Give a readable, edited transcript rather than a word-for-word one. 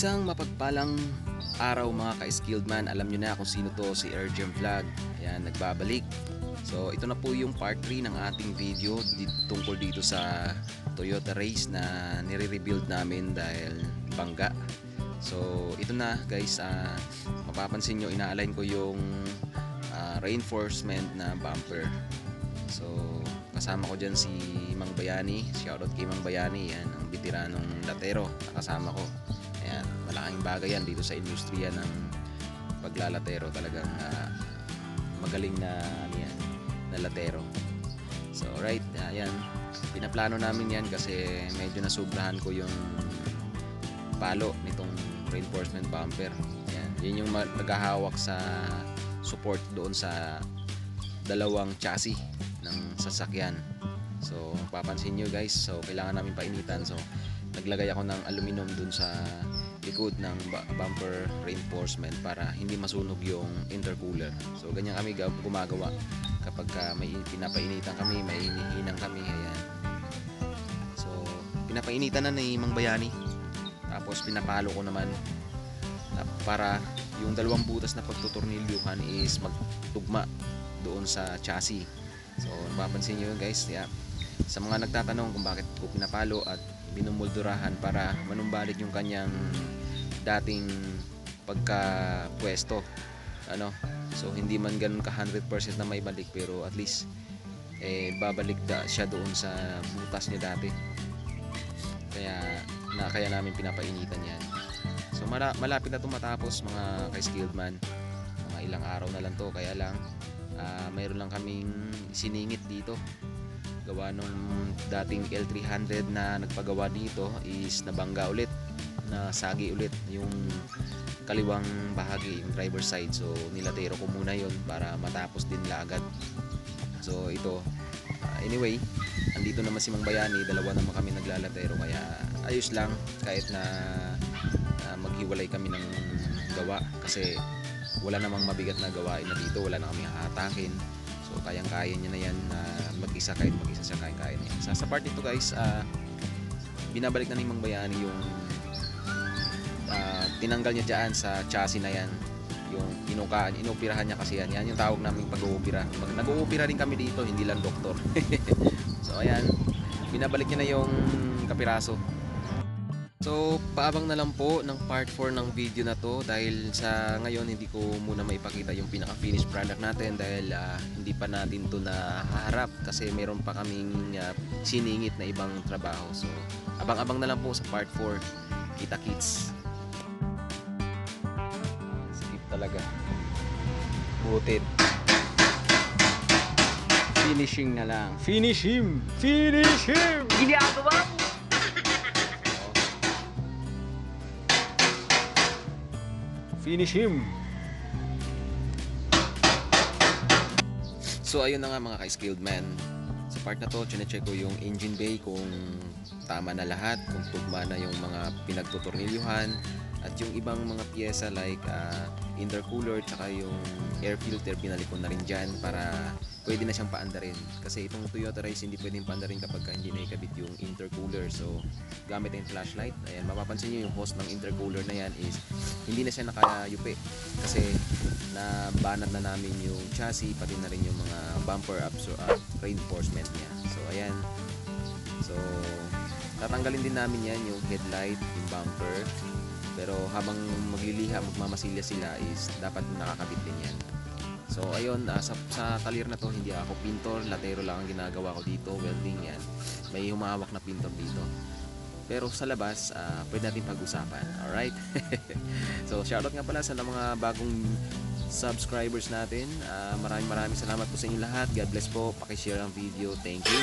Isang mapagpalang araw mga ka-skilled man. Alam nyo na kung sino to, si Urgent Vlog. Ayan, nagbabalik. So ito na po yung part 3 ng ating video tungkol dito sa Toyota Race na nire-rebuild namin dahil bangga. So ito na guys, mapapansin nyo ina-align ko yung reinforcement na bumper. So kasama ko dyan si Mang Bayani. Shoutout kay Mang Bayani, yan ang bitiranong latero na kasama ko. Ayan, malaking bagay yan dito sa industriya ng paglalatero. Talagang magaling na na latero. So right, ayan, pinaplano namin yan kasi medyo nasubrahan ko yung palo nitong reinforcement bumper. Ayan, yun yung naghahawak sa support doon sa dalawang chassis ng sasakyan. So papansin nyo guys, so kailangan namin painitan. So naglagay ako ng aluminum dun sa likod ng bumper reinforcement para hindi masunog yung intercooler. So ganyan kami gumagawa kapag may pinapainitan kami, may hinihinang kami. Ayan. So pinapainitan na ni Mang Bayani, tapos pinapalo ko naman para yung dalawang butas na pagtutornilyuhan is magtugma doon sa chassis. So mapapansin nyo guys, yeah, sa mga nagtatanong kung bakit ko pinapalo at binumuldurahan para manumbalik yung kanyang dating pagkapwesto, so hindi man ganun ka 100% na may balik, pero at least babalik siya doon sa butas niya dati. Kaya namin pinapainitan yan. So malapit na itong matapos mga ka-skilled man, mga ilang araw na lang to. Kaya lang mayroon lang kaming siningit dito. Gawa nung dating L300 na nagpagawa dito is nabangga ulit, nasagi ulit yung kaliwang bahagi, yung driver side. So nilatero ko muna yon para matapos din agad. So ito, anyway, andito naman si Mang Bayani, dalawa naman kami naglalatero, kaya ayos lang kahit na maghiwalay kami ng gawa kasi wala namang mabigat na gawain na dito, wala na kami hahatakin. So kayang-kaya niya na yan mag-isa, kahit mag-isa siya kaya na yan. Sa part nito guys, binabalik na ni Mang Bayani yung tinanggal niya dyan sa chassis na yan, yung inoperahan niya kasi yan yung tawag namin pag-uupira. Nag-uupira rin kami dito, hindi lang doktor. So ayan, binabalik niya na yung kapiraso. So paabang na lang po ng part 4 ng video na to, dahil sa ngayon hindi ko muna maipakita yung pinaka finished product natin dahil hindi pa natin to nahaharap kasi meron pa kaming siningit na ibang trabaho. So abang-abang na lang po sa part 4. Kita-kits. Skip talaga. Butit. Finishing na lang. Finish him! Finish him! Ginagawa mo! Finish him. So ayun na nga mga ka-skilled man. Sa part na to, chinecheck ko yung engine bay kung tama na lahat, kung tugma na yung mga pinagtutornilyuhan, at yung ibang mga pyesa like intercooler tsaka yung air filter, binalik ko na rin dyan para pwede na siyang paandarin. Kasi itong Toyota Race hindi pwedeng paandarin kapag hindi na ikabit yung intercooler. So gamit yung flashlight, ayan, mapapansin nyo yung hose ng intercooler na yan is hindi na siya nakayupi kasi nabanat na namin yung chassis, pati na rin yung mga bumper reinforcement niya. So ayan, so tatanggalin din namin yan, yung headlight, yung bumper, pero habang magliliha, magmamasilya sila is dapat nakakabit din yan. So ayun, sa kalir na to hindi ako pintor, latero lang ang ginagawa ko dito, welding yan. May humahawak na pintor dito. Pero sa labas, pwede natin pag-usapan. Alright? So shoutout nga pala sa mga bagong subscribers natin. Maraming salamat po sa inyo lahat. God bless po. Paki-share ang video. Thank you.